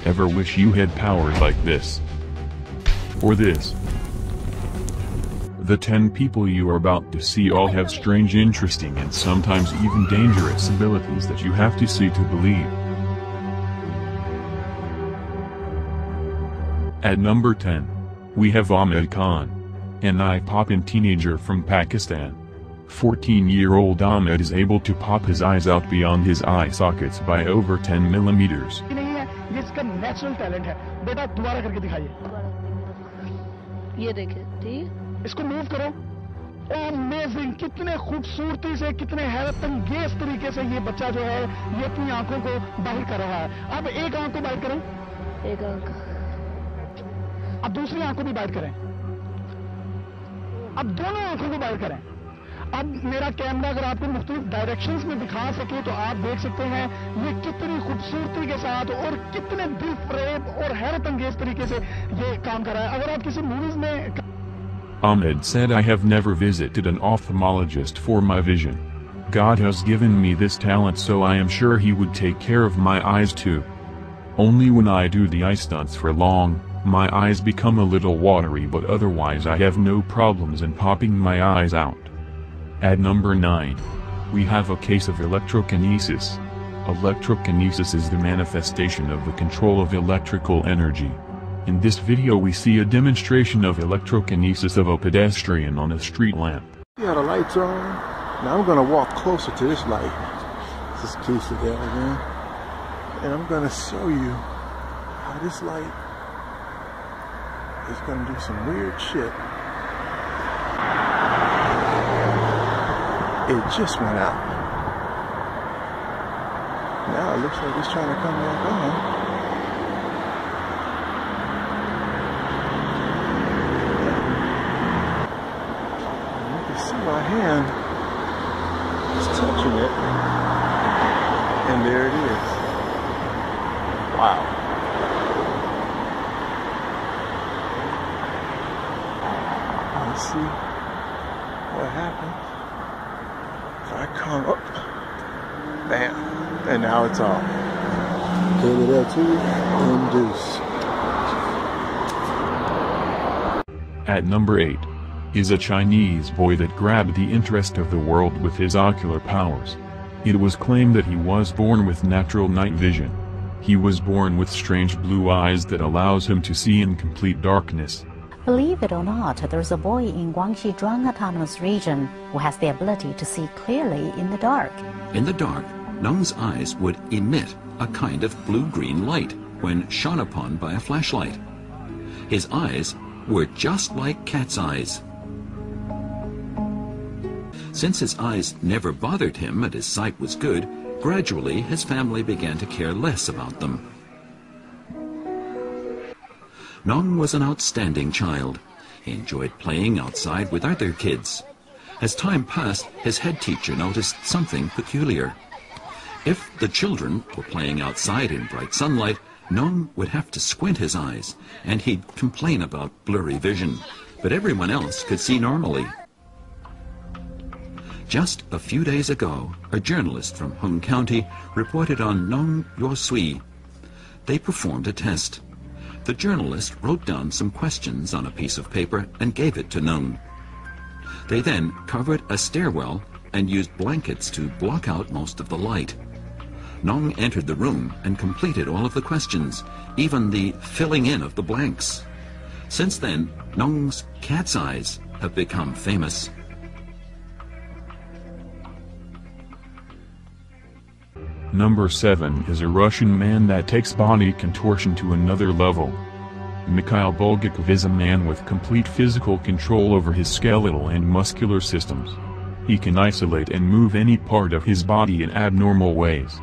Ever wish you had powers like this? Or this? The 10 people you are about to see all have strange, interesting, and sometimes even dangerous abilities that you have to see to believe. At number 10, we have Ahmed Khan, an eye-popping teenager from Pakistan. 14-year-old Ahmed is able to pop his eyes out beyond his eye sockets by over 10 millimeters. ये इसका natural talent है। बेटा दोबारा करके दिखाइए। ये देखिए, ठीक? इसको मूव करो। अमेजिंग, कितने खूबसूरती से, कितने हैरतअंगेज तरीके से ये बच्चा जो है ये अपनी आंखों को बाहर कर रहा है। अब एक आंख को बाहर करें। एक आंख। अब दूसरी आंख को भी बाहर करें। अब दोनों आंखों को बाहर करें। अब मेरा कैमरा अगर आपको मुख्तलिफ डायरेक्शंस में दिखा सके तो आप देख सकते हैं ये कितनी खूबसूरती के साथ और कितने दिल फरेब और हैरत अंगेज तरीके से ये काम कर रहा है। अगर आप किसी मूवीज में Ahmed said, I have never visited an ophthalmologist for my vision. God has given me this talent, so I am sure he would take care of my eyes too. Only when I do the eye stunts for long, my eyes become a little watery, but otherwise I have no problems in popping my eyes out. At number 9, we have a case of electrokinesis. Electrokinesis is the manifestation of the control of electrical energy. In this video we see a demonstration of electrokinesis of a pedestrian on a street lamp. Yeah, the lights are on. Now I'm going to walk closer to this light. This is case of that again. And I'm going to show you how this light is going to do some weird shit. It just went out. Now it looks like it's trying to come back on. And you can see my hand is touching it. And there it is. Wow. Let's see what happens. I come up, bam, and now it's off. Cable there too, induce. At number 8, is a Chinese boy that grabbed the interest of the world with his ocular powers. It was claimed that he was born with natural night vision. He was born with strange blue eyes that allows him to see in complete darkness. Believe it or not, there's a boy in Guangxi Zhuang Autonomous Region who has the ability to see clearly in the dark. In the dark, Nung's eyes would emit a kind of blue-green light when shone upon by a flashlight. His eyes were just like cat's eyes. Since his eyes never bothered him and his sight was good, gradually his family began to care less about them. Nung was an outstanding child. He enjoyed playing outside with other kids. As time passed, his head teacher noticed something peculiar. If the children were playing outside in bright sunlight, Nung would have to squint his eyes, and he'd complain about blurry vision, but everyone else could see normally. Just a few days ago, a journalist from Hung County reported on Nung Yosui. They performed a test. The journalist wrote down some questions on a piece of paper and gave it to Nung. They then covered a stairwell and used blankets to block out most of the light. Nung entered the room and completed all of the questions, even the filling in of the blanks. Since then, Nung's cat's eyes have become famous. Number 7 is a Russian man that takes body contortion to another level. Mikhail Bulgakov is a man with complete physical control over his skeletal and muscular systems. He can isolate and move any part of his body in abnormal ways.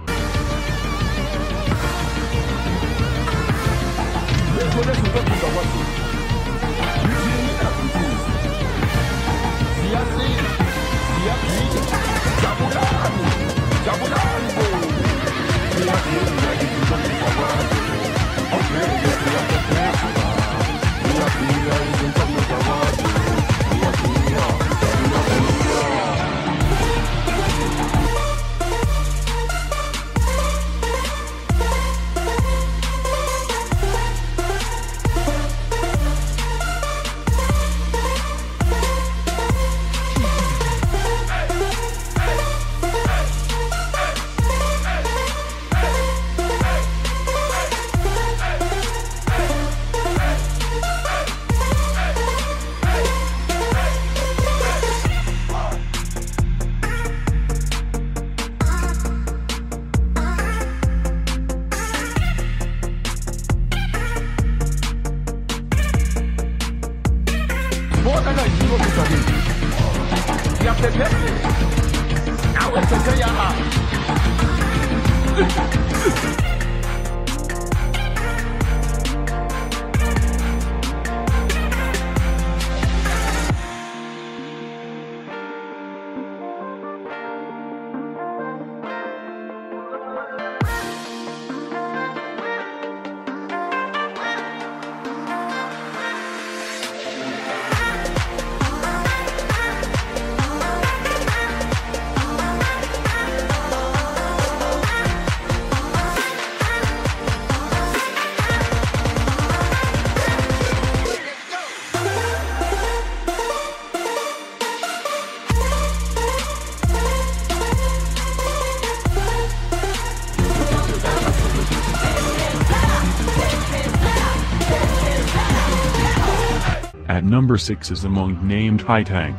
At number 6 is a monk named Hai Tank.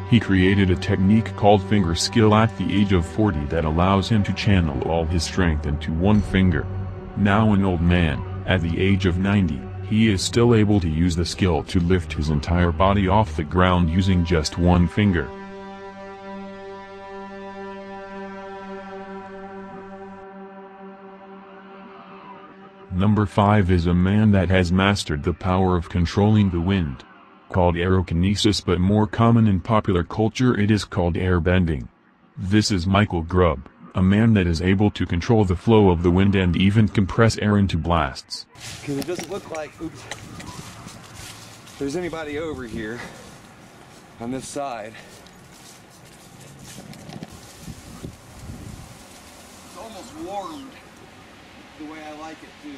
He created a technique called finger skill at the age of 40 that allows him to channel all his strength into one finger. Now an old man, at the age of 90, he is still able to use the skill to lift his entire body off the ground using just one finger. Number 5 is a man that has mastered the power of controlling the wind. Called aerokinesis, but more common in popular culture it is called airbending. This is Michael Grubb, a man that is able to control the flow of the wind and even compress air into blasts. Because it doesn't look like, oops, there's anybody over here on this side. It's almost warmed the way I like it too.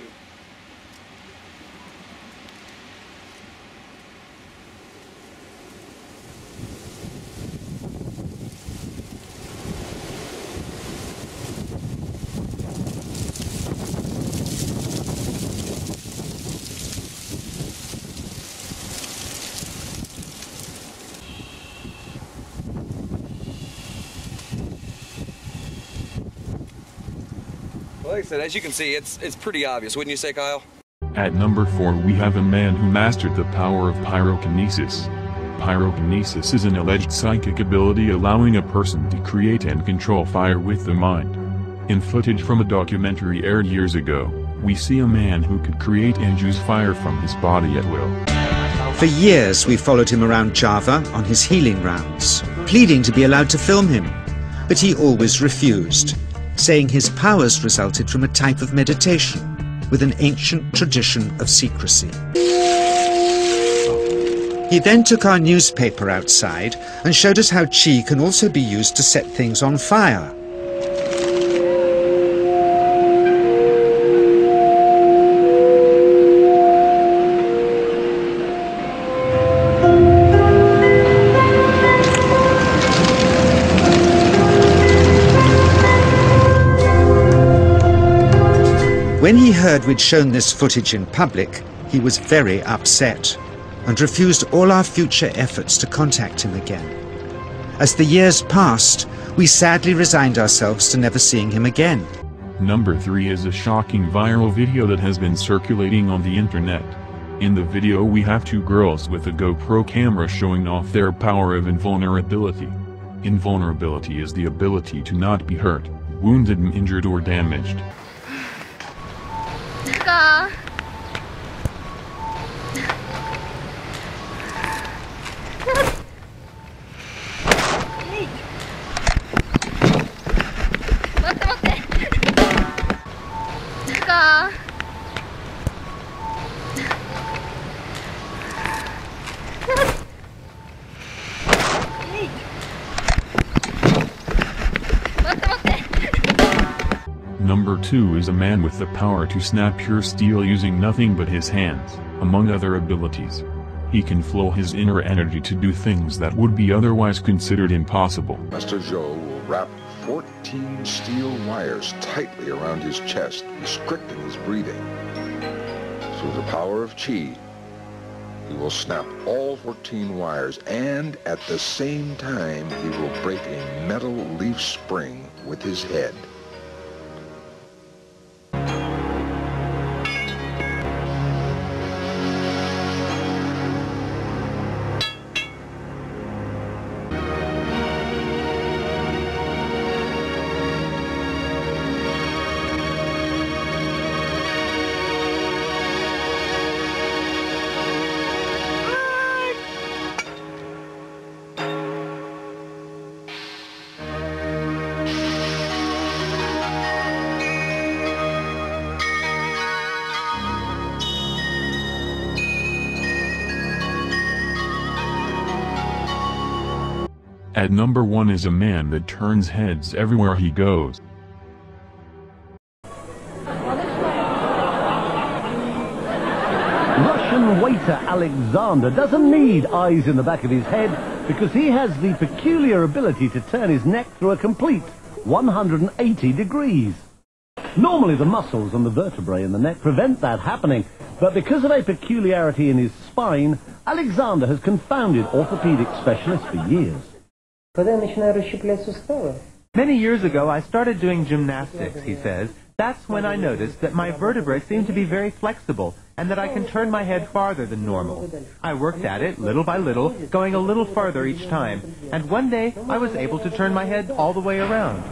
Like I said, as you can see, it's pretty obvious, wouldn't you say, Kyle? At number 4 we have a man who mastered the power of pyrokinesis. Pyrokinesis is an alleged psychic ability allowing a person to create and control fire with the mind. In footage from a documentary aired years ago, we see a man who could create and use fire from his body at will. For years we followed him around Java on his healing rounds, pleading to be allowed to film him, but he always refused, saying his powers resulted from a type of meditation with an ancient tradition of secrecy. He then took our newspaper outside and showed us how chi can also be used to set things on fire. When he heard we'd shown this footage in public, he was very upset and refused all our future efforts to contact him again. As the years passed, we sadly resigned ourselves to never seeing him again. Number 3 is a shocking viral video that has been circulating on the internet. In the video we have two girls with a GoPro camera showing off their power of invulnerability. Invulnerability is the ability to not be hurt, wounded, injured or damaged. Number 2 is a man with the power to snap pure steel using nothing but his hands, among other abilities. He can flow his inner energy to do things that would be otherwise considered impossible. Master Zhou will wrap 14 steel wires tightly around his chest, restricting his breathing. Through the power of Qi, he will snap all 14 wires, and at the same time he will break a metal leaf spring with his head. At number 1 is a man that turns heads everywhere he goes. Russian waiter Alexander doesn't need eyes in the back of his head because he has the peculiar ability to turn his neck through a complete 180 degrees. Normally the muscles and the vertebrae in the neck prevent that happening, but because of a peculiarity in his spine, Alexander has confounded orthopedic specialists for years. Many years ago I started doing gymnastics, he says. That's when I noticed that my vertebrae seem to be very flexible and that I can turn my head farther than normal. I worked at it little by little, going a little farther each time, and one day I was able to turn my head all the way around.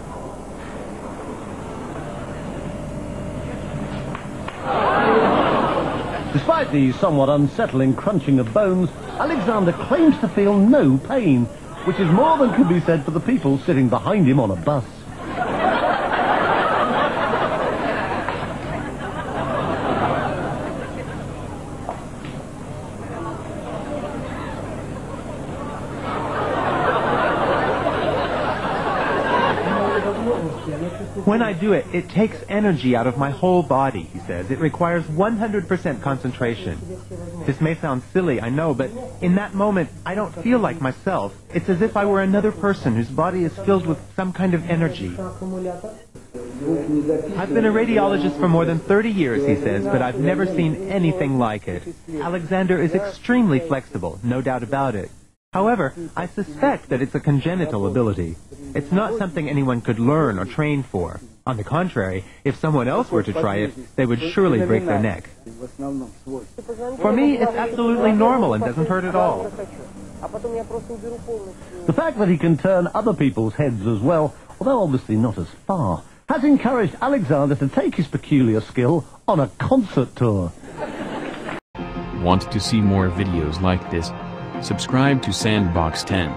Despite the somewhat unsettling crunching of bones, Alexander claims to feel no pain, which is more than can be said for the people sitting behind him on a bus. When I do it, it takes energy out of my whole body, he says. It requires 100% concentration. This may sound silly, I know, but in that moment, I don't feel like myself. It's as if I were another person whose body is filled with some kind of energy. I've been a radiologist for more than 30 years, he says, but I've never seen anything like it. Alexander is extremely flexible, no doubt about it. However, I suspect that it's a congenital ability. It's not something anyone could learn or train for. On the contrary, if someone else were to try it, they would surely break their neck. For me, it's absolutely normal and doesn't hurt at all. The fact that he can turn other people's heads as well, although obviously not as far, has encouraged Alexander to take his peculiar skill on a concert tour. Want to see more videos like this? Subscribe to Sandbox 10.